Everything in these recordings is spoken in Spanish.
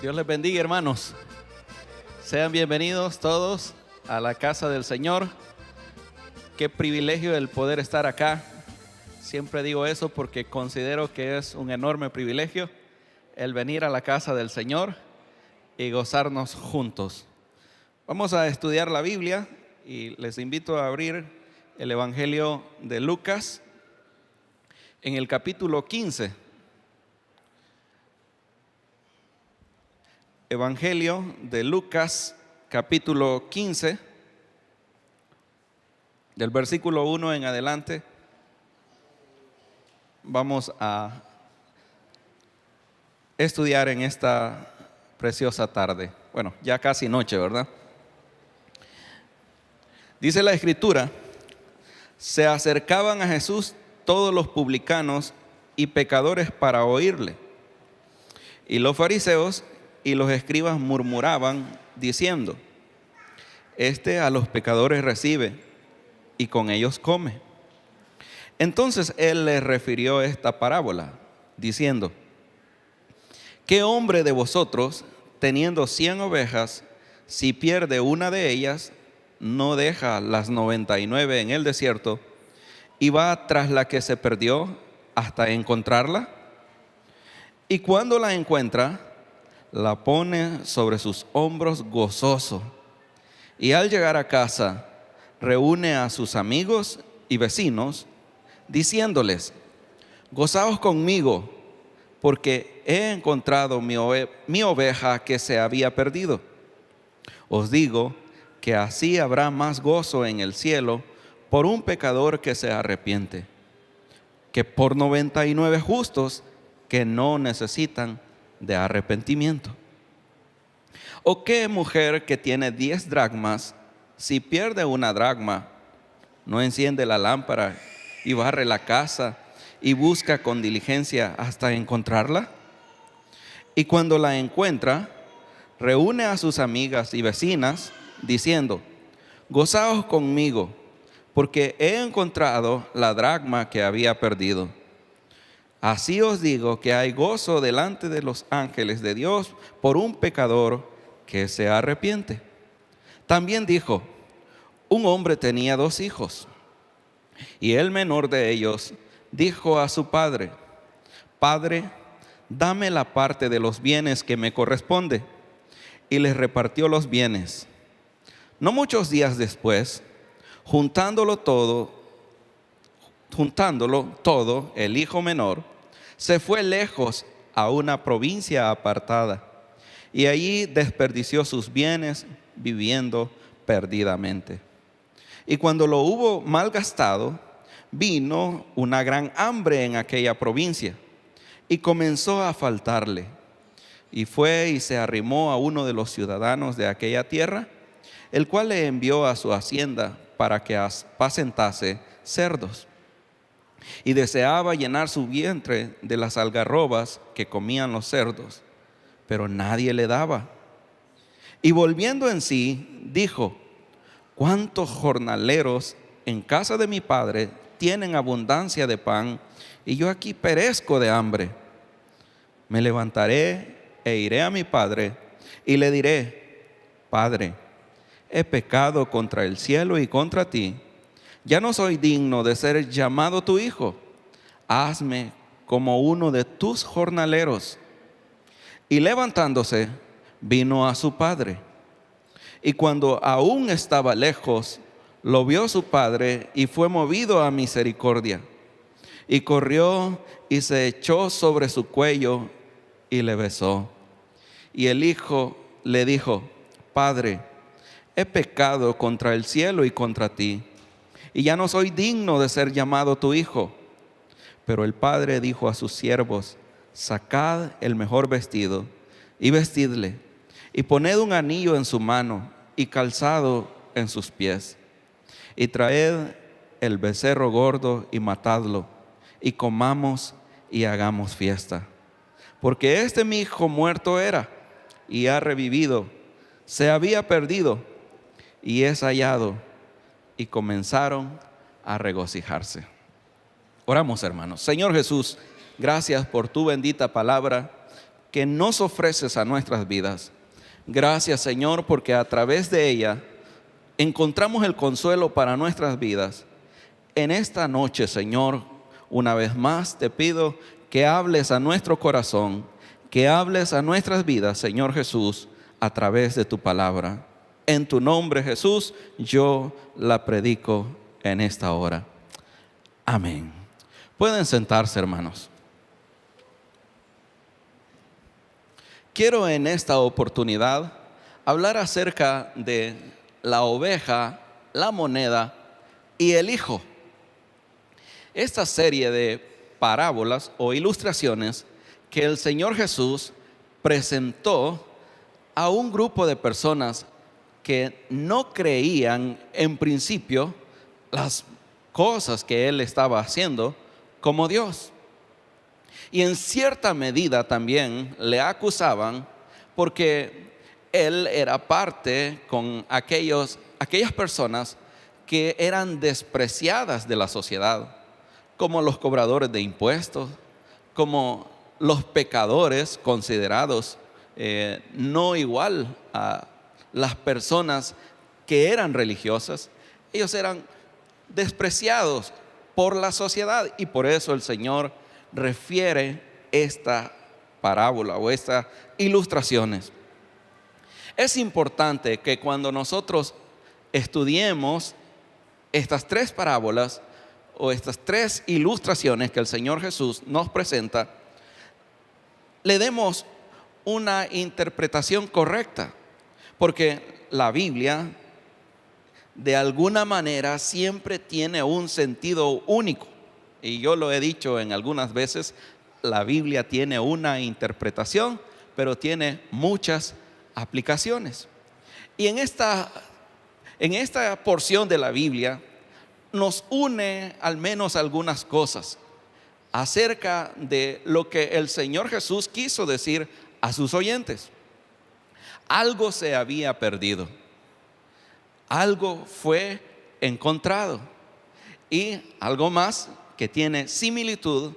Dios les bendiga, hermanos. Sean bienvenidos todos a la casa del Señor. Qué privilegio el poder estar acá. Siempre digo eso porque considero que es un enorme privilegio el venir a la casa del Señor y gozarnos juntos. Vamos a estudiar la Biblia y les invito a abrir el Evangelio de Lucas en el capítulo 15. Evangelio de Lucas, capítulo 15, del versículo 1 en adelante. Vamos a estudiar en esta preciosa tarde. Bueno, ya casi noche, ¿verdad? Dice la Escritura: se acercaban a Jesús todos los publicanos y pecadores para oírle. Y los fariseos y los escribas murmuraban diciendo: este a los pecadores recibe y con ellos come. Entonces él les refirió esta parábola diciendo: ¿qué hombre de vosotros, teniendo 100 ovejas, si pierde una de ellas, no deja las 99 en el desierto y va tras la que se perdió hasta encontrarla? Y cuando la encuentra, la pone sobre sus hombros gozoso, y al llegar a casa reúne a sus amigos y vecinos, diciéndoles: gozaos conmigo, porque he encontrado mi oveja que se había perdido. Os digo que así habrá más gozo en el cielo por un pecador que se arrepiente, que por 99 justos que no necesitan de arrepentimiento. ¿O qué mujer que tiene 10 dracmas, si pierde una dracma, no enciende la lámpara y barre la casa y busca con diligencia hasta encontrarla? Y cuando la encuentra, reúne a sus amigas y vecinas, diciendo: gozaos conmigo, porque he encontrado la dracma que había perdido. Así os digo que hay gozo delante de los ángeles de Dios por un pecador que se arrepiente. También dijo: un hombre tenía 2 hijos, y el menor de ellos dijo a su padre: Padre, dame la parte de los bienes que me corresponde. Y les repartió los bienes. No muchos días después, juntándolo todo, el hijo menor se fue lejos a una provincia apartada, y allí desperdició sus bienes viviendo perdidamente. Y cuando lo hubo malgastado, vino una gran hambre en aquella provincia, y comenzó a faltarle. Y fue y se arrimó a uno de los ciudadanos de aquella tierra, el cual le envió a su hacienda para que apacentase cerdos. Y deseaba llenar su vientre de las algarrobas que comían los cerdos, pero nadie le daba. Y volviendo en sí, dijo: ¿cuántos jornaleros en casa de mi padre tienen abundancia de pan, y yo aquí perezco de hambre? Me levantaré e iré a mi padre y le diré: Padre, he pecado contra el cielo y contra ti. Ya no soy digno de ser llamado tu hijo. Hazme como uno de tus jornaleros. Y levantándose, vino a su padre. Y cuando aún estaba lejos, lo vio su padre y fue movido a misericordia. Y corrió y se echó sobre su cuello y le besó. Y el hijo le dijo: Padre, he pecado contra el cielo y contra ti, y ya no soy digno de ser llamado tu hijo. Pero el padre dijo a sus siervos: sacad el mejor vestido y vestidle, y poned un anillo en su mano y calzado en sus pies, y traed el becerro gordo y matadlo, y comamos y hagamos fiesta. Porque este mi hijo muerto era y ha revivido, se había perdido y es hallado, y comenzaron a regocijarse. Oramos, hermanos. Señor Jesús, gracias por tu bendita palabra que nos ofreces a nuestras vidas. Gracias, Señor, porque a través de ella encontramos el consuelo para nuestras vidas. En esta noche, Señor, una vez más te pido que hables a nuestro corazón, que hables a nuestras vidas, Señor Jesús, a través de tu palabra. En tu nombre, Jesús, yo la predico en esta hora. Amén. Pueden sentarse, hermanos. Quiero en esta oportunidad hablar acerca de la oveja, la moneda y el hijo. Esta serie de parábolas o ilustraciones que el Señor Jesús presentó a un grupo de personas que no creían en principio las cosas que Él estaba haciendo como Dios. Y en cierta medida también le acusaban porque Él era parte con aquellas personas que eran despreciadas de la sociedad, como los cobradores de impuestos, como los pecadores considerados no igual a las personas que eran religiosas. Ellos eran despreciados por la sociedad, y por eso el Señor refiere esta parábola o estas ilustraciones. Es importante que cuando nosotros estudiemos estas tres parábolas o estas tres ilustraciones que el Señor Jesús nos presenta, le demos una interpretación correcta, porque la Biblia de alguna manera siempre tiene un sentido único. Y yo lo he dicho en algunas veces, la Biblia tiene una interpretación, pero tiene muchas aplicaciones. Y en esta porción de la Biblia nos une al menos algunas cosas acerca de lo que el Señor Jesús quiso decir a sus oyentes. Algo se había perdido, algo fue encontrado, y algo más que tiene similitud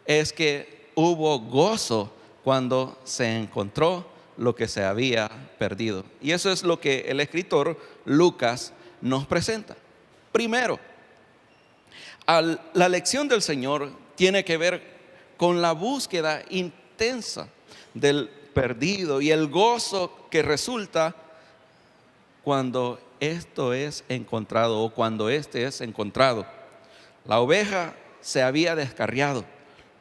es que hubo gozo cuando se encontró lo que se había perdido. Y eso es lo que el escritor Lucas nos presenta. Primero, la lección del Señor tiene que ver con la búsqueda intensa del perdido y el gozo que resulta cuando esto es encontrado o cuando este es encontrado. La oveja se había descarriado.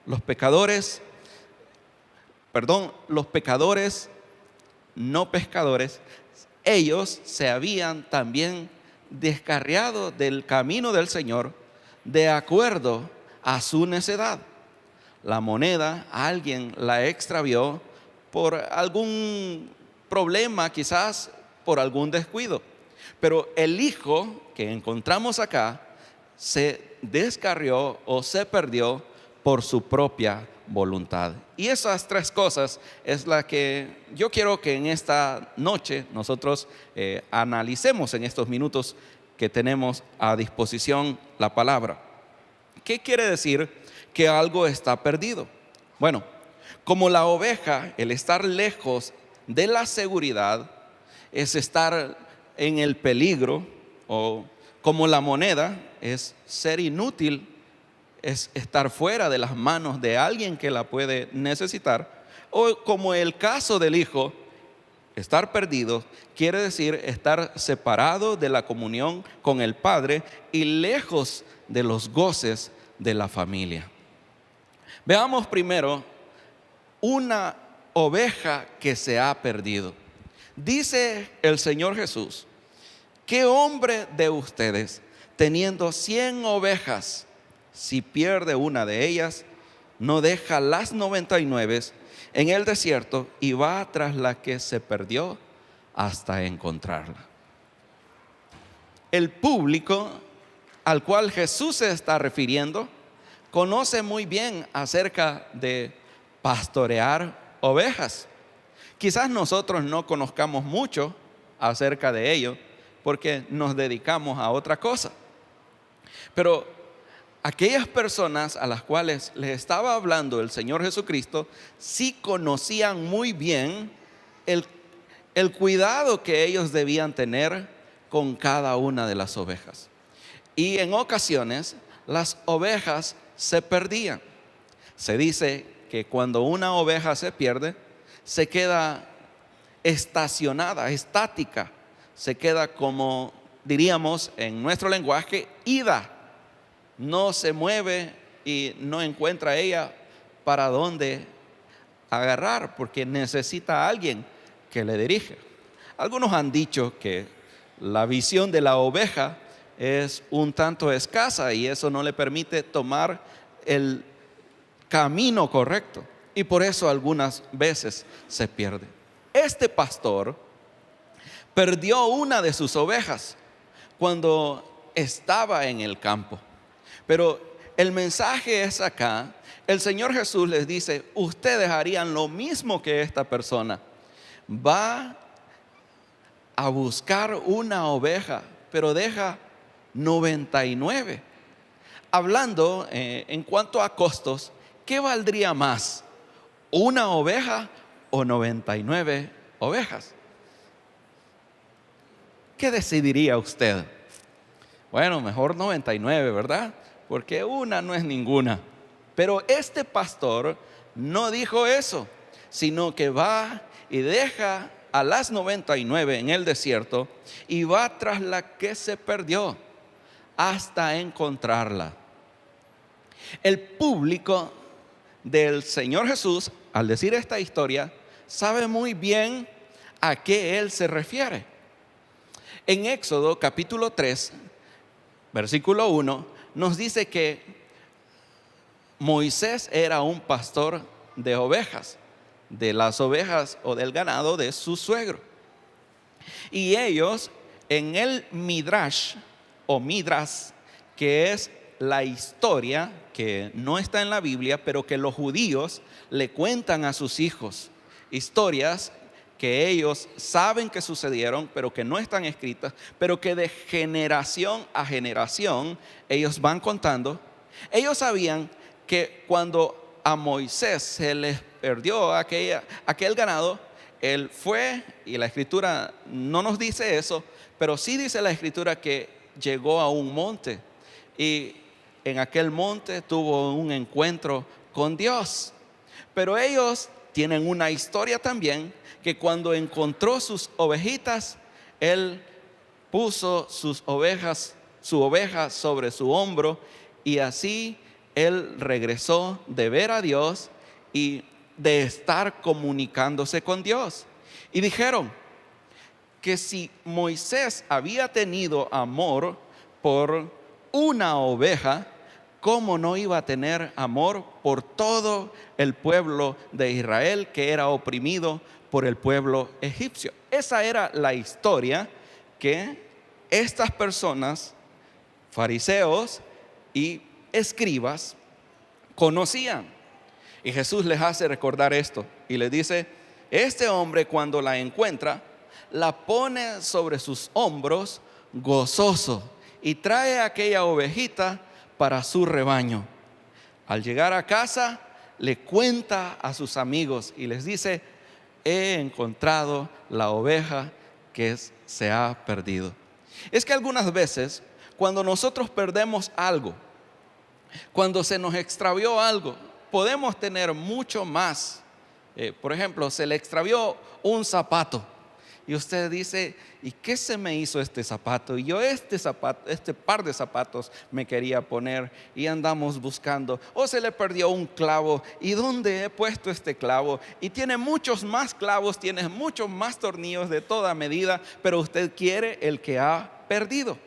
Los pecadores no pescadores, ellos se habían también descarriado del camino del Señor de acuerdo a su necedad. La moneda, alguien la extravió por algún problema, quizás por algún descuido. Pero el hijo que encontramos acá se descarrió o se perdió por su propia voluntad. Y esas tres cosas es la que yo quiero que en esta noche nosotros analicemos en estos minutos que tenemos a disposición la palabra. ¿Qué quiere decir que algo está perdido? Bueno, como la oveja, el estar lejos de la seguridad es estar en el peligro, o como la moneda es ser inútil, es estar fuera de las manos de alguien que la puede necesitar, o como el caso del hijo, estar perdido quiere decir estar separado de la comunión con el Padre y lejos de los goces de la familia. Veamos primero una oveja que se ha perdido. Dice el Señor Jesús: ¿qué hombre de ustedes, teniendo 100 ovejas, si pierde una de ellas, no deja las 99 en el desierto y va tras la que se perdió hasta encontrarla? El público al cual Jesús se está refiriendo conoce muy bien acerca de pastorear ovejas. Quizás nosotros no conozcamos mucho acerca de ello, porque nos dedicamos a otra cosa. Pero aquellas personas a las cuales les estaba hablando el Señor Jesucristo sí conocían muy bien el cuidado que ellos debían tener con cada una de las ovejas. Y en ocasiones las ovejas se perdían. Se dice que cuando una oveja se pierde, se queda estacionada, estática, se queda como diríamos en nuestro lenguaje, ida. No se mueve y no encuentra ella para dónde agarrar, porque necesita a alguien que le dirige. Algunos han dicho que la visión de la oveja es un tanto escasa y eso no le permite tomar el camino correcto, y por eso algunas veces se pierde. Este pastor perdió una de sus ovejas cuando estaba en el campo. Pero el mensaje es acá, el Señor Jesús les dice, ustedes harían lo mismo que esta persona. Va a buscar una oveja, pero deja 99. Hablando en cuanto a costos, ¿qué valdría más? ¿Una oveja o 99 ovejas? ¿Qué decidiría usted? Bueno, mejor 99, ¿verdad? Porque una no es ninguna. Pero este pastor no dijo eso, sino que va y deja a las 99 en el desierto y va tras la que se perdió hasta encontrarla. El público del Señor Jesús, al decir esta historia, sabe muy bien a qué Él se refiere. En Éxodo capítulo 3, versículo 1, nos dice que Moisés era un pastor de ovejas, de las ovejas o del ganado de su suegro. Y ellos en el Midrash o Midras, que es la historia que no está en la Biblia, pero que los judíos le cuentan a sus hijos, historias que ellos saben que sucedieron, pero que no están escritas, pero que de generación a generación ellos van contando. Ellos sabían que cuando a Moisés se les perdió aquel ganado, él fue, y la escritura no nos dice eso, pero sí dice la escritura que llegó a un monte y en aquel monte tuvo un encuentro con Dios. Pero ellos tienen una historia también, que cuando encontró sus ovejitas, él puso su oveja sobre su hombro, y así él regresó de ver a Dios y de estar comunicándose con Dios. Y dijeron que si Moisés había tenido amor por una oveja, ¿cómo no iba a tener amor por todo el pueblo de Israel que era oprimido por el pueblo egipcio? Esa era la historia que estas personas, fariseos y escribas, conocían. Y Jesús les hace recordar esto y les dice, este hombre cuando la encuentra, la pone sobre sus hombros gozoso y trae aquella ovejita para su rebaño. Al llegar a casa, le cuenta a sus amigos y les dice, he encontrado la oveja que se ha perdido. Es que algunas veces, cuando nosotros perdemos algo, cuando se nos extravió algo, podemos tener mucho más. Por ejemplo, se le extravió un zapato y usted dice, ¿y qué se me hizo este zapato? Y yo este par de zapatos me quería poner y andamos buscando. O se le perdió un clavo, ¿y dónde he puesto este clavo? Y tiene muchos más clavos, tiene muchos más tornillos de toda medida, pero usted quiere el que ha perdido.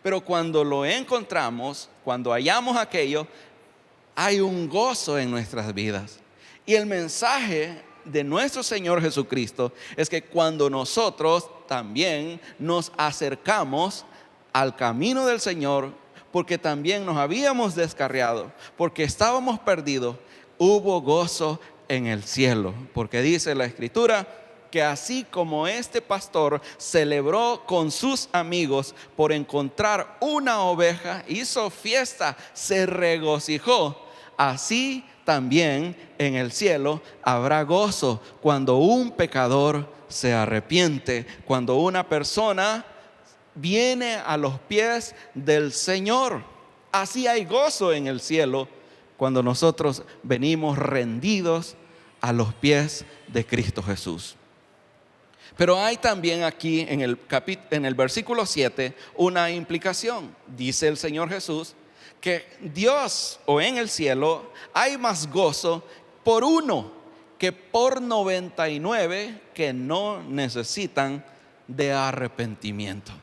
Pero cuando lo encontramos, cuando hallamos aquello, hay un gozo en nuestras vidas. Y el mensaje de nuestro Señor Jesucristo es que cuando nosotros también nos acercamos al camino del Señor, porque también nos habíamos descarriado, porque estábamos perdidos, hubo gozo en el cielo, porque dice la Escritura que así como este pastor celebró con sus amigos por encontrar una oveja, hizo fiesta, se regocijó, así también en el cielo habrá gozo cuando un pecador se arrepiente, cuando una persona viene a los pies del Señor. Así hay gozo en el cielo cuando nosotros venimos rendidos a los pies de Cristo Jesús. Pero hay también aquí en el versículo 7 una implicación. Dice el Señor Jesús que Dios, o en el cielo, hay más gozo por uno que por 99 que no necesitan de arrepentimiento.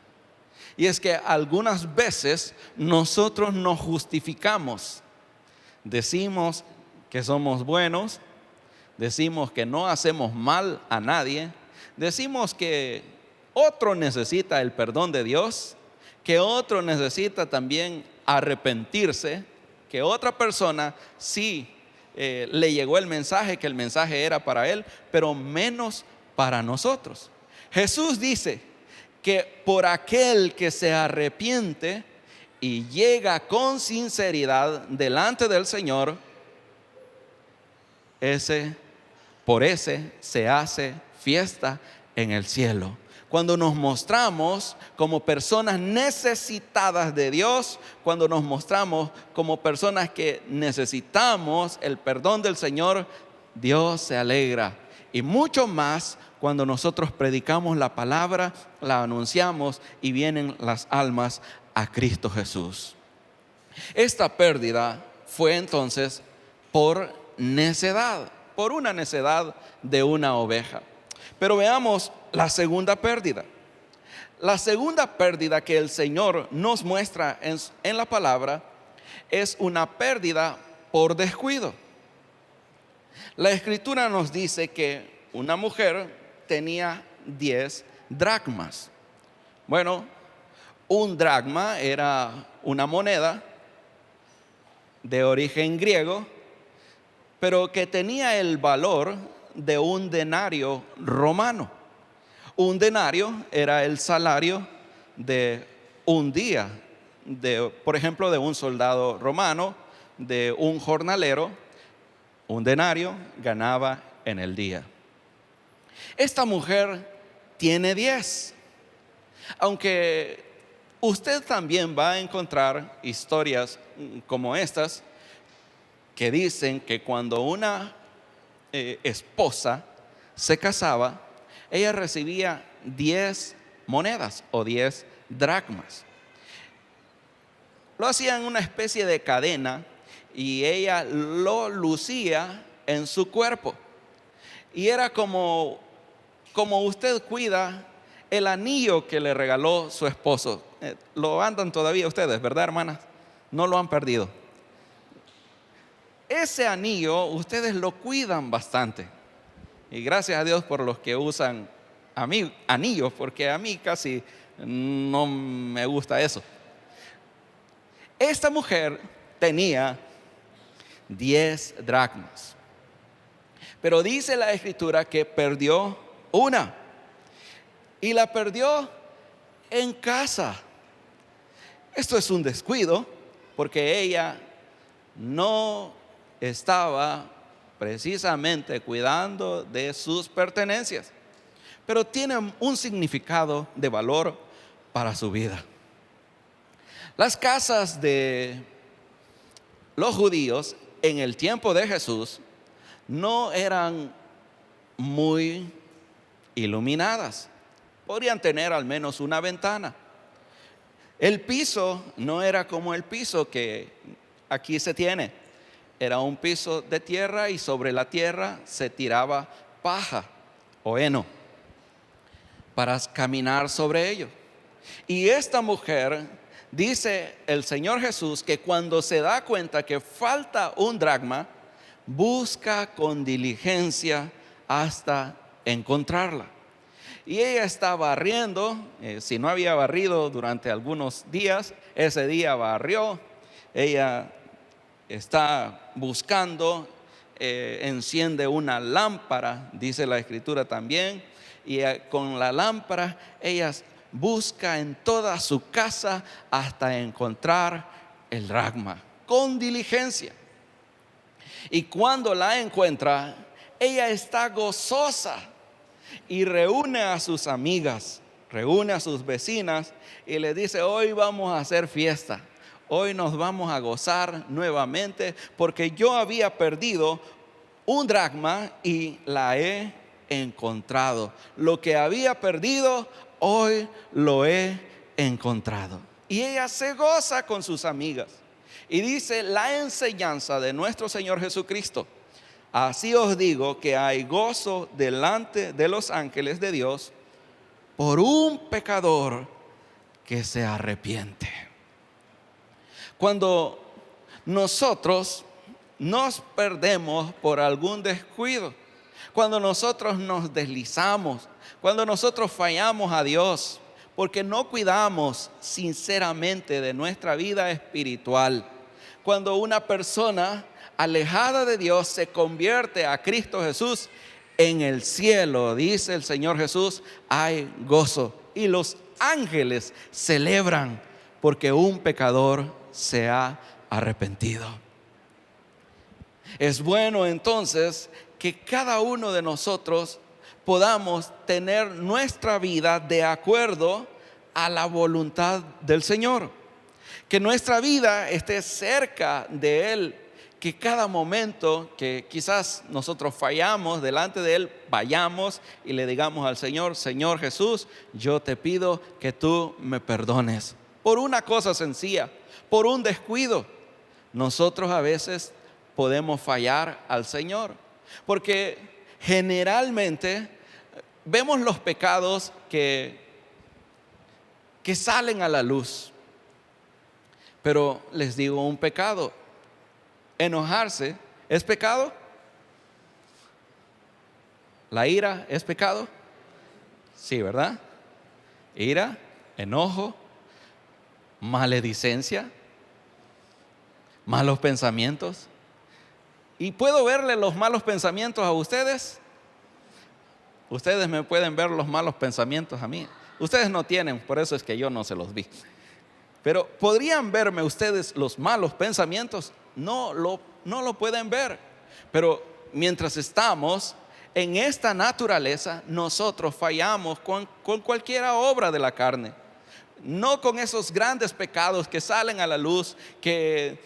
Y es que algunas veces nosotros nos justificamos. Decimos que somos buenos, decimos que no hacemos mal a nadie, decimos que otro necesita el perdón de Dios, que otro necesita también arrepentirse, que otra persona sí le llegó el mensaje, que el mensaje era para él, pero menos para nosotros. Jesús dice que por aquel que se arrepiente y llega con sinceridad delante del Señor, por ese se hace fiesta en el cielo. Cuando nos mostramos como personas necesitadas de Dios, cuando nos mostramos como personas que necesitamos el perdón del Señor, Dios se alegra. Y mucho más cuando nosotros predicamos la palabra, la anunciamos y vienen las almas a Cristo Jesús. Esta pérdida fue entonces por necedad, por una necedad de una oveja. Pero veamos la segunda pérdida. La segunda pérdida que el Señor nos muestra en la palabra es una pérdida por descuido. La Escritura nos dice que una mujer tenía 10 dracmas. Bueno, un dracma era una moneda de origen griego, pero que tenía el valor de un denario romano. Un denario era el salario de un día, por ejemplo, de un soldado romano, de un jornalero. Un denario ganaba en el día. Esta mujer tiene 10. Aunque usted también va a encontrar historias como estas que dicen que cuando una esposa se casaba, ella recibía 10 monedas o 10 dracmas. Lo hacían en una especie de cadena y ella lo lucía en su cuerpo. Y era como usted cuida el anillo que le regaló su esposo. Lo andan todavía ustedes, ¿verdad, hermanas? No lo han perdido. Ese anillo ustedes lo cuidan bastante. Y gracias a Dios por los que usan anillos, porque a mí casi no me gusta eso. Esta mujer tenía 10 dracmas. Pero dice la Escritura que perdió una. Y la perdió en casa. Esto es un descuido, porque ella no estaba precisamente cuidando de sus pertenencias. Pero tiene un significado de valor para su vida. Las casas de los judíos en el tiempo de Jesús no eran muy iluminadas. Podrían tener al menos una ventana. El piso no era como el piso que aquí se tiene. Era un piso de tierra y sobre la tierra se tiraba paja o heno para caminar sobre ello. Y esta mujer, dice el Señor Jesús, que cuando se da cuenta que falta un dracma, busca con diligencia hasta encontrarla. Y ella está barriendo, si no había barrido durante algunos días, ese día barrió. Ella está buscando enciende una lámpara, dice la escritura también, y con la lámpara ella busca en toda su casa hasta encontrar el dracma, con diligencia. Y cuando la encuentra, ella está gozosa y reúne a sus amigas, reúne a sus vecinas y le dice: hoy vamos a hacer fiesta, hoy nos vamos a gozar nuevamente, porque yo había perdido un dracma y la he encontrado. Lo que había perdido, hoy lo he encontrado. Y ella se goza con sus amigas. Y dice la enseñanza de nuestro Señor Jesucristo: así os digo que hay gozo delante de los ángeles de Dios por un pecador que se arrepiente. Cuando nosotros nos perdemos por algún descuido, cuando nosotros nos deslizamos, cuando nosotros fallamos a Dios, porque no cuidamos sinceramente de nuestra vida espiritual, cuando una persona alejada de Dios se convierte a Cristo Jesús, en el cielo, dice el Señor Jesús, hay gozo, y los ángeles celebran porque un pecador se ha arrepentido. Es bueno entonces que cada uno de nosotros podamos tener nuestra vida de acuerdo a la voluntad del Señor, que nuestra vida esté cerca de Él, que cada momento que quizás nosotros fallamos delante de Él, vayamos y le digamos al Señor: Señor Jesús, yo te pido que tú me perdones por una cosa sencilla, por un descuido. Nosotros a veces podemos fallar al Señor, porque generalmente vemos los pecados que salen a la luz. Pero les digo un pecado: enojarse es pecado. ¿La ira es pecado? Sí, ¿verdad? Ira, enojo, maledicencia, malos pensamientos. ¿Y puedo verle los malos pensamientos a ustedes? Ustedes me pueden ver los malos pensamientos a mí. Ustedes no tienen, por eso es que yo no se los vi. Pero ¿podrían verme ustedes los malos pensamientos? No lo pueden ver. Pero mientras estamos en esta naturaleza, nosotros fallamos con cualquier obra de la carne. No con esos grandes pecados que salen a la luz, que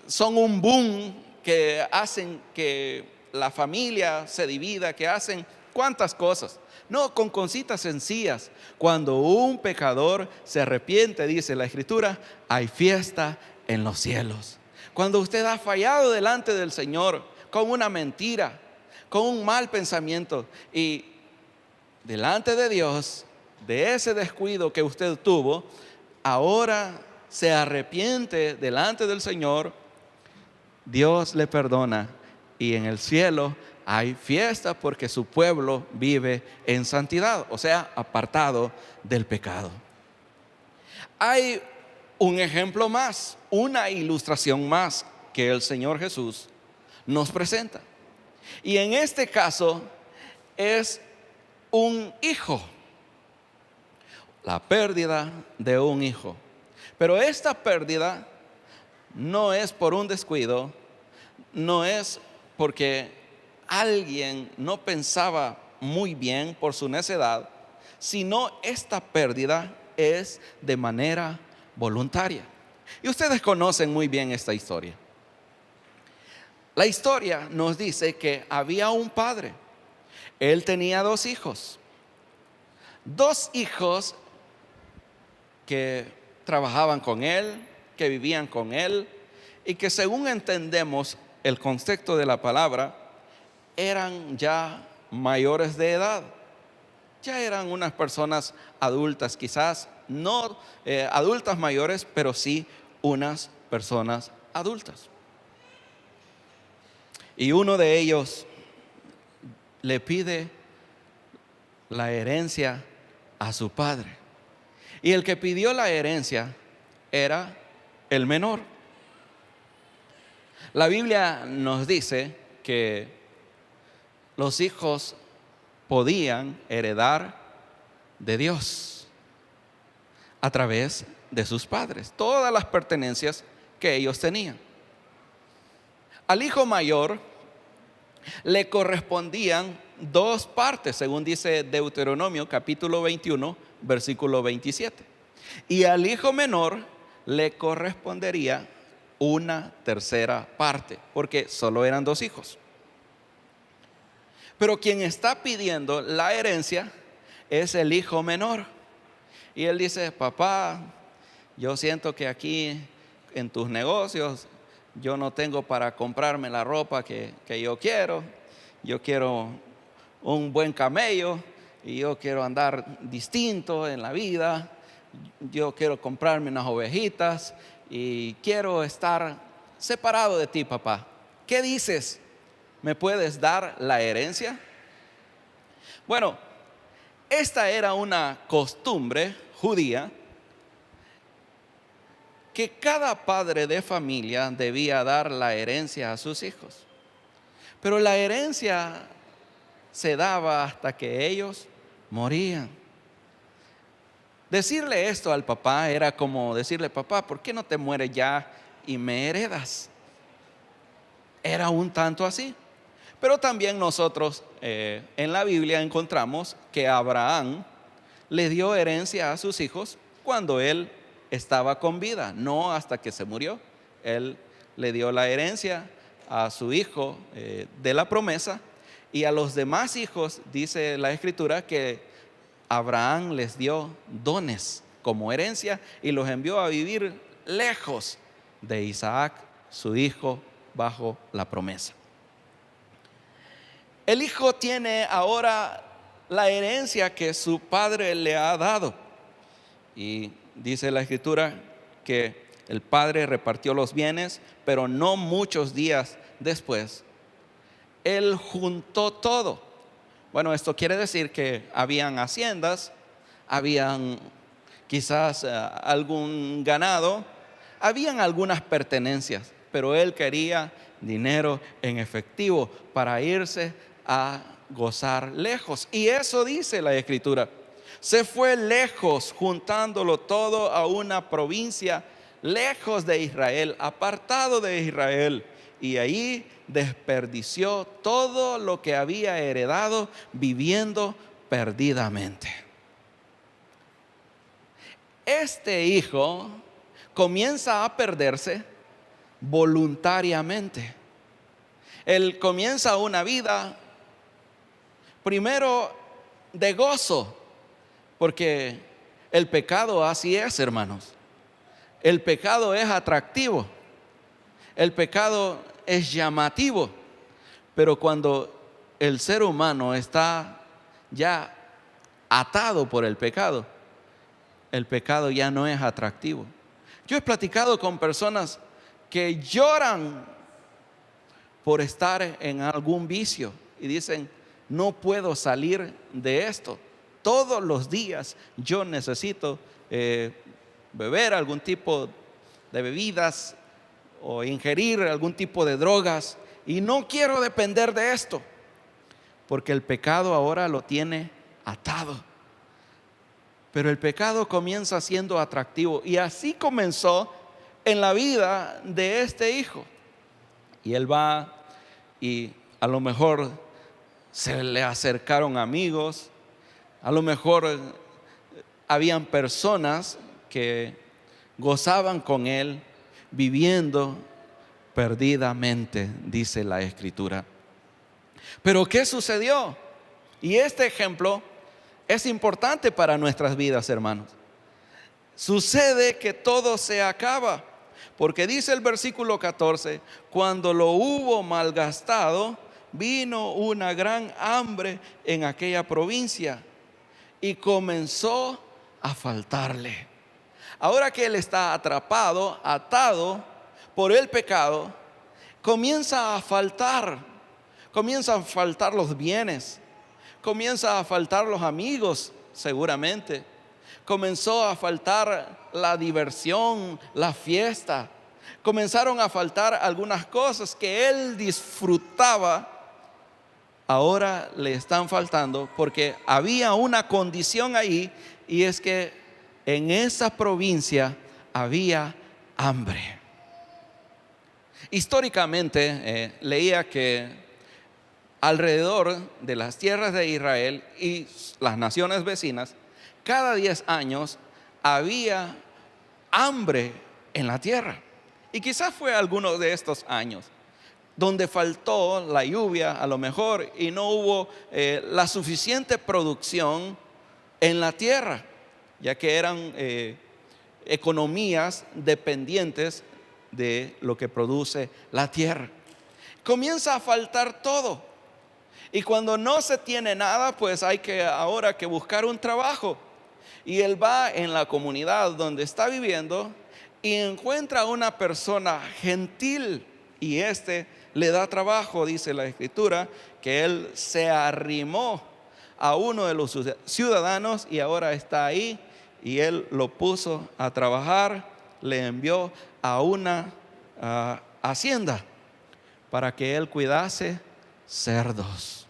son un boom, que hacen que la familia se divida, que hacen cuantas cosas. No, con cositas sencillas. Cuando un pecador se arrepiente, dice la Escritura, hay fiesta en los cielos. Cuando usted ha fallado delante del Señor con una mentira, con un mal pensamiento, y delante de Dios, de ese descuido que usted tuvo, ahora se arrepiente delante del Señor, Dios le perdona, y en el cielo hay fiesta porque su pueblo vive en santidad, o sea, apartado del pecado. Hay un ejemplo más, una ilustración más que el Señor Jesús nos presenta. Y en este caso es un hijo, la pérdida de un hijo. Pero esta pérdida no es por un descuido, no es porque alguien no pensaba muy bien por su necedad, sino esta pérdida es de manera voluntaria. Y ustedes conocen muy bien esta historia. La historia nos dice que había un padre. Él tenía dos hijos que trabajaban con él, que vivían con él, y que, según entendemos el contexto de la palabra, eran ya mayores de edad. Ya eran unas personas adultas, quizás no adultas mayores, pero sí unas personas adultas. Y uno de ellos le pide la herencia a su padre. Y el que pidió la herencia era el menor. La Biblia nos dice que los hijos podían heredar de Dios a través de sus padres, todas las pertenencias que ellos tenían. Al hijo mayor le correspondían 2 partes, según dice Deuteronomio capítulo 21, versículo 27. Y al hijo menor le correspondería 1/3 parte, porque solo eran 2 hijos. Pero quien está pidiendo la herencia es el hijo menor. Y él dice: papá, yo siento que aquí en tus negocios yo no tengo para comprarme la ropa que yo quiero. Yo quiero un buen camello y yo quiero andar distinto en la vida. Yo quiero comprarme unas ovejitas y quiero estar separado de ti, papá. ¿Qué dices? ¿Me puedes dar la herencia? Bueno, esta era una costumbre judía que cada padre de familia debía dar la herencia a sus hijos. Pero la herencia se daba hasta que ellos morían. Decirle esto al papá era como decirle: papá, ¿por qué no te mueres ya y me heredas? Era un tanto así. Pero también nosotros en la Biblia encontramos que Abraham le dio herencia a sus hijos cuando él estaba con vida, no hasta que se murió. Él le dio la herencia a su hijo de la promesa, y a los demás hijos dice la Escritura que Abraham les dio dones como herencia y los envió a vivir lejos de Isaac, su hijo, bajo la promesa. El hijo tiene ahora la herencia que su padre le ha dado, y dice la Escritura que el padre repartió los bienes, pero no muchos días después él juntó todo. Bueno, esto quiere decir que habían haciendas, habían quizás algún ganado, habían algunas pertenencias, pero él quería dinero en efectivo para irse a gozar lejos. Y eso dice la Escritura: se fue lejos, juntándolo todo a una provincia lejos de Israel, apartado de Israel, y ahí desperdició todo lo que había heredado, viviendo perdidamente. Este hijo comienza a perderse voluntariamente. Él comienza una vida primero de gozo, porque el pecado así es, hermanos. El pecado es atractivo, el pecado es llamativo, pero cuando el ser humano está ya atado por el pecado ya no es atractivo. Yo he platicado con personas que lloran por estar en algún vicio y dicen: no puedo salir de esto. Todos los días yo necesito beber algún tipo de bebidas o ingerir algún tipo de drogas, y no quiero depender de esto, porque el pecado ahora lo tiene atado. Pero el pecado comienza siendo atractivo, y así comenzó en la vida de este hijo. Y él va, y a lo mejor se le acercaron amigos, a lo mejor habían personas que gozaban con él, viviendo perdidamente, dice la Escritura. Pero ¿qué sucedió? Y este ejemplo es importante para nuestras vidas, hermanos. Sucede que todo se acaba, porque dice el versículo 14: cuando lo hubo malgastado, vino una gran hambre en aquella provincia y comenzó a faltarle. Ahora que él está atrapado, atado por el pecado, comienza a faltar los bienes, comienza a faltar los amigos, seguramente. Comenzó a faltar la diversión, la fiesta. Comenzaron a faltar algunas cosas que él disfrutaba. Ahora le están faltando porque había una condición ahí, y es que en esa provincia había hambre. Históricamente leía que alrededor de las tierras de Israel y las naciones vecinas, cada 10 años había hambre en la tierra. Y quizás fue alguno de estos años donde faltó la lluvia a lo mejor y no hubo la suficiente producción en la tierra, ya que eran economías dependientes de lo que produce la tierra. Comienza a faltar todo, y cuando no se tiene nada, pues hay que ahora que buscar un trabajo. Y él va en la comunidad donde está viviendo y encuentra a una persona gentil, y le da trabajo. Dice la escritura que él se arrimó a uno de los ciudadanos y ahora está ahí, y él lo puso a trabajar, le envió a una hacienda para que él cuidase cerdos.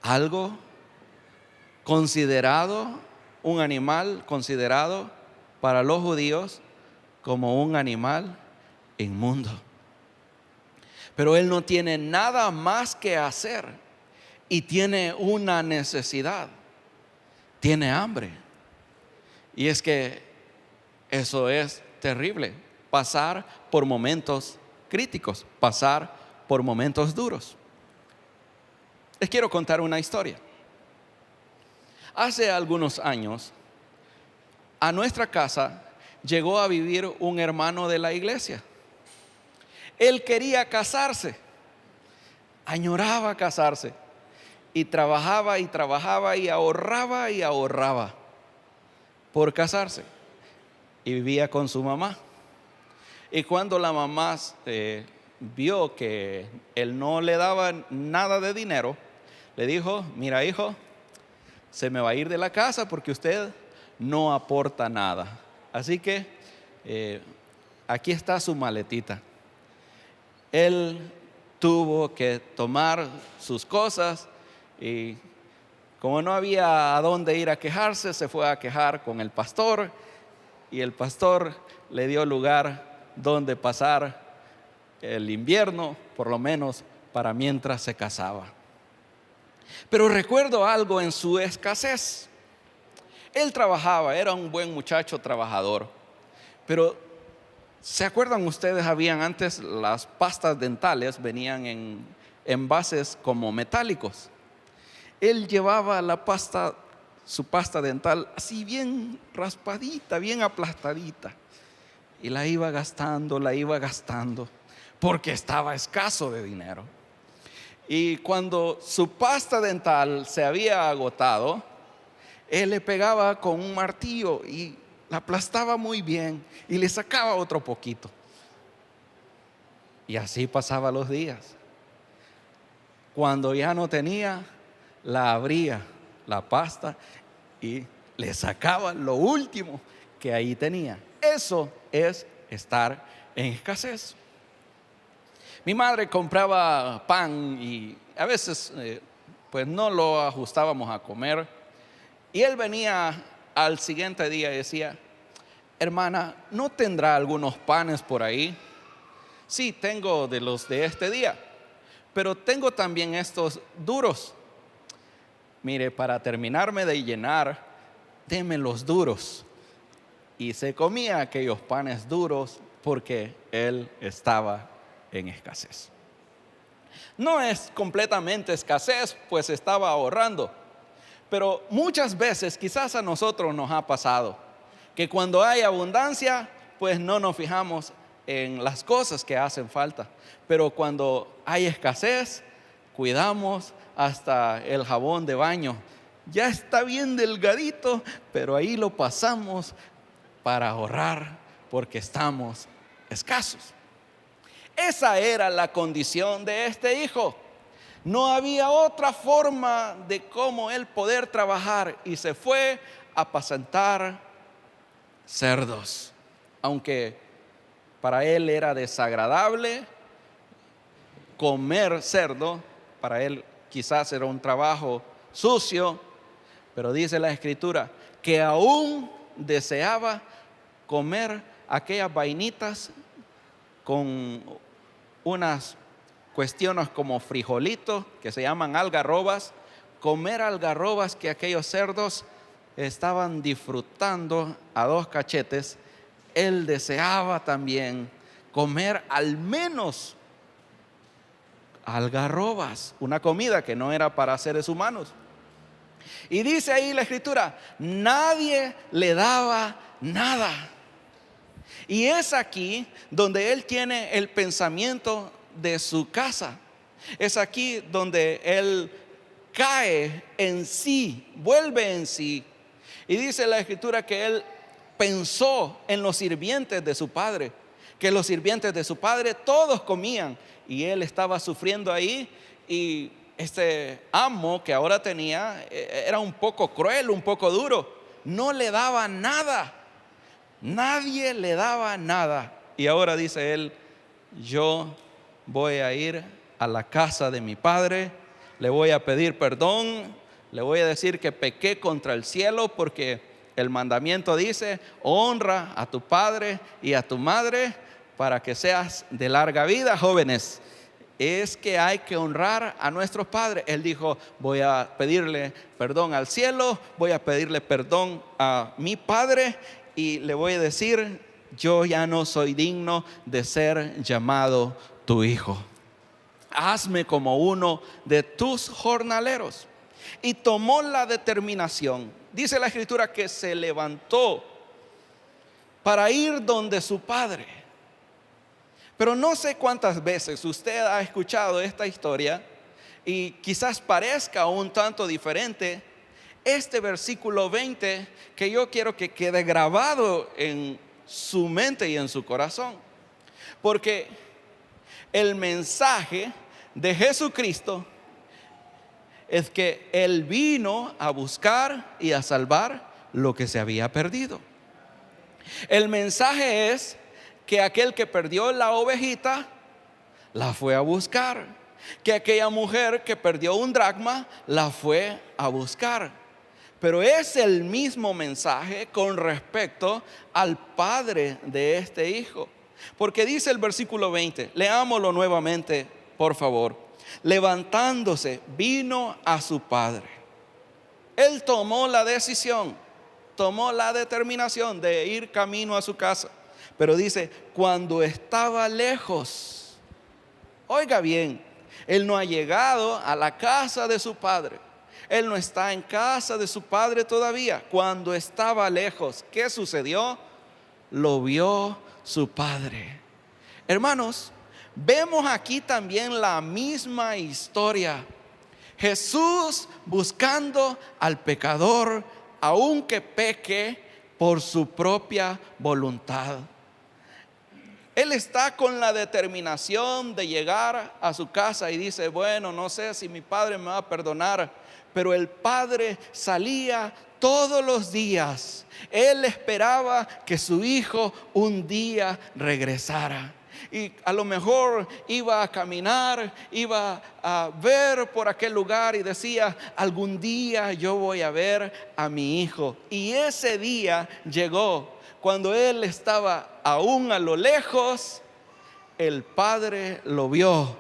Algo considerado, un animal considerado para los judíos como un animal inmundo. Pero él no tiene nada más que hacer y tiene una necesidad, tiene hambre. Y es que eso es terrible, pasar por momentos críticos, pasar por momentos duros. Les quiero contar una historia. Hace algunos años, a nuestra casa llegó a vivir un hermano de la iglesia. Él quería casarse, añoraba casarse, y trabajaba y ahorraba por casarse, y vivía con su mamá. Y cuando la mamá vio que él no le daba nada de dinero, le dijo: mira, hijo, se me va a ir de la casa porque usted no aporta nada, así que aquí está su maletita. Él tuvo que tomar sus cosas, y como no había a dónde ir a quejarse, se fue a quejar con el pastor, y el pastor le dio lugar donde pasar el invierno, por lo menos para mientras se casaba. Pero recuerdo algo en su escasez. Él trabajaba, era un buen muchacho trabajador, pero ¿se acuerdan ustedes? Habían antes las pastas dentales, venían en envases como metálicos. Él llevaba su pasta dental así bien raspadita, bien aplastadita, y la iba gastando, porque estaba escaso de dinero. Y cuando su pasta dental se había agotado, él le pegaba con un martillo y la aplastaba muy bien y le sacaba otro poquito. Y así pasaba los días. Cuando ya no tenía, la abría, la pasta, y le sacaba lo último que ahí tenía. Eso es estar en escasez. Mi madre compraba pan y a veces pues no lo ajustábamos a comer, y él venía al siguiente día y decía: hermana, ¿no tendrá algunos panes por ahí? Sí, tengo de los de este día, pero tengo también estos duros. Mire, para terminarme de llenar, deme los duros. Y se comía aquellos panes duros porque él estaba en escasez. No es completamente escasez, pues estaba ahorrando. Pero muchas veces, quizás a nosotros nos ha pasado, que cuando hay abundancia, pues no nos fijamos en las cosas que hacen falta. Pero cuando hay escasez, cuidamos hasta el jabón de baño. Ya está bien delgadito, pero ahí lo pasamos para ahorrar porque estamos escasos. Esa era la condición de este hijo. No había otra forma de cómo él poder trabajar, y se fue a apacentar cerdos. Aunque para él era desagradable comer cerdo, para él quizás era un trabajo sucio, pero dice la Escritura que aún deseaba comer aquellas vainitas con unas cuestiones como frijolitos que se llaman algarrobas, comer algarrobas que aquellos cerdos estaban disfrutando a dos cachetes. Él deseaba también comer al menos algarrobas, una comida que no era para seres humanos. Y dice ahí la Escritura, nadie le daba nada. Y es aquí donde él tiene el pensamiento de su casa. Es aquí donde él cae en sí, vuelve en sí. Y dice la Escritura que él pensó en los sirvientes de su padre, que los sirvientes de su padre todos comían y él estaba sufriendo ahí. Y este amo que ahora tenía era un poco cruel, un poco duro, no le daba nada, nadie le daba nada. Y ahora dice él, yo voy a ir a la casa de mi padre, le voy a pedir perdón, le voy a decir que pequé contra el cielo, porque el mandamiento dice, honra a tu padre y a tu madre para que seas de larga vida. Jóvenes, es que hay que honrar a nuestros padres. Él dijo, voy a pedirle perdón al cielo, voy a pedirle perdón a mi padre y le voy a decir, yo ya no soy digno de ser llamado tu hijo. Hazme como uno de tus jornaleros. Y tomó la determinación. Dice la Escritura que se levantó para ir donde su padre. Pero no sé cuántas veces usted ha escuchado esta historia y quizás parezca un tanto diferente. Este versículo 20 que yo quiero que quede grabado en su mente y en su corazón. Porque el mensaje de Jesucristo es que Él vino a buscar y a salvar lo que se había perdido. El mensaje es que aquel que perdió la ovejita la fue a buscar, que aquella mujer que perdió un dracma la fue a buscar. Pero es el mismo mensaje con respecto al padre de este hijo, porque dice el versículo 20, leámoslo nuevamente por favor. Levantándose vino a su padre. Él tomó la decisión, tomó la determinación de ir camino a su casa. Pero dice, cuando estaba lejos, oiga bien, él no ha llegado a la casa de su padre. Él no está en casa de su padre todavía. Cuando estaba lejos, ¿qué sucedió? Lo vio su padre. Hermanos, vemos aquí también la misma historia. Jesús buscando al pecador, aunque peque por su propia voluntad. Él está con la determinación de llegar a su casa y dice, bueno, no sé si mi padre me va a perdonar, pero el padre salía todos los días. Él esperaba que su hijo un día regresara. Y a lo mejor iba a caminar, iba a ver por aquel lugar y decía, algún día yo voy a ver a mi hijo. Y ese día llegó. Cuando él estaba aún a lo lejos, el padre lo vio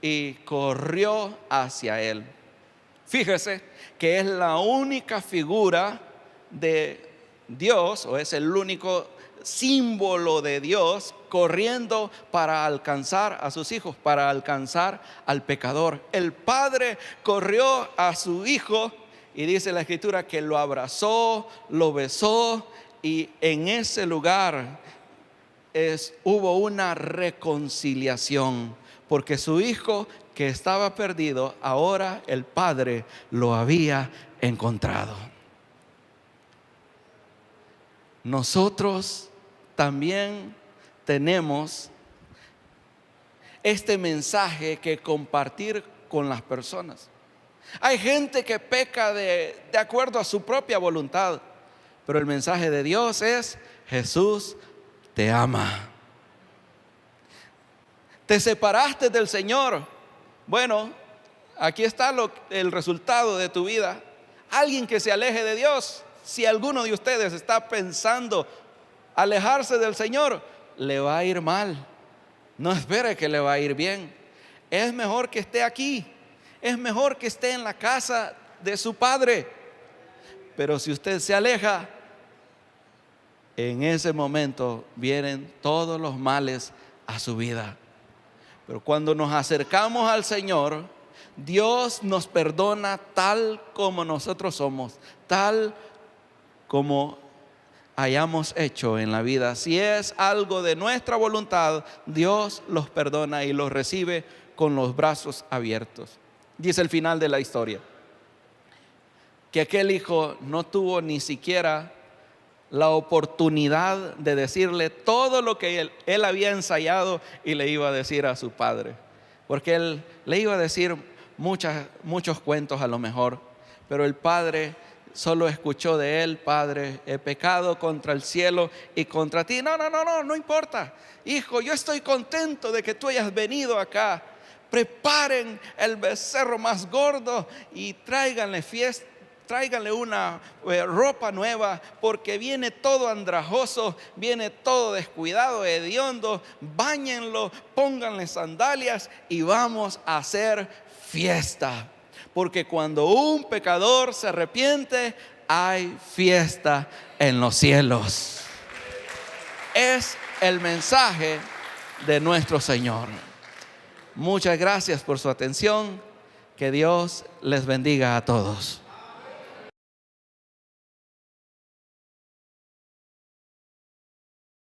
y corrió hacia él. Fíjese que es la única figura de Dios, o es el único símbolo de Dios corriendo para alcanzar a sus hijos, para alcanzar al pecador. El padre corrió a su hijo y dice la Escritura que lo abrazó, lo besó, y en ese lugar hubo una reconciliación, porque su hijo que estaba perdido, ahora el padre lo había encontrado. Nosotros también tenemos este mensaje que compartir con las personas. Hay gente que peca de acuerdo a su propia voluntad, Pero el mensaje de Dios es: Jesús te ama. Te separaste del Señor. Bueno, aquí está el resultado de tu vida. Alguien que se aleje de Dios, si alguno de ustedes está pensando alejarse del Señor, le va a ir mal. No espere que le va a ir bien. Es mejor que esté aquí. Es mejor que esté en la casa de su Padre. Pero si usted se aleja, en ese momento vienen todos los males a su vida. Pero cuando nos acercamos al Señor, Dios nos perdona tal como nosotros somos, tal como hayamos hecho en la vida. Si es algo de nuestra voluntad, Dios los perdona y los recibe con los brazos abiertos. Dice el final de la historia que aquel hijo no tuvo ni siquiera la oportunidad de decirle todo lo que él había ensayado y le iba a decir a su padre, porque él le iba a decir muchos cuentos a lo mejor, pero el padre solo escuchó de él: Padre, he pecado contra el cielo y contra ti. No importa, hijo, yo estoy contento de que tú hayas venido acá. Preparen el becerro más gordo y tráiganle una ropa nueva, porque viene todo andrajoso, viene todo descuidado, hediondo. Báñenlo, pónganle sandalias y vamos a hacer fiesta. Porque cuando un pecador se arrepiente, hay fiesta en los cielos. Es el mensaje de nuestro Señor. Muchas gracias por su atención. Que Dios les bendiga a todos.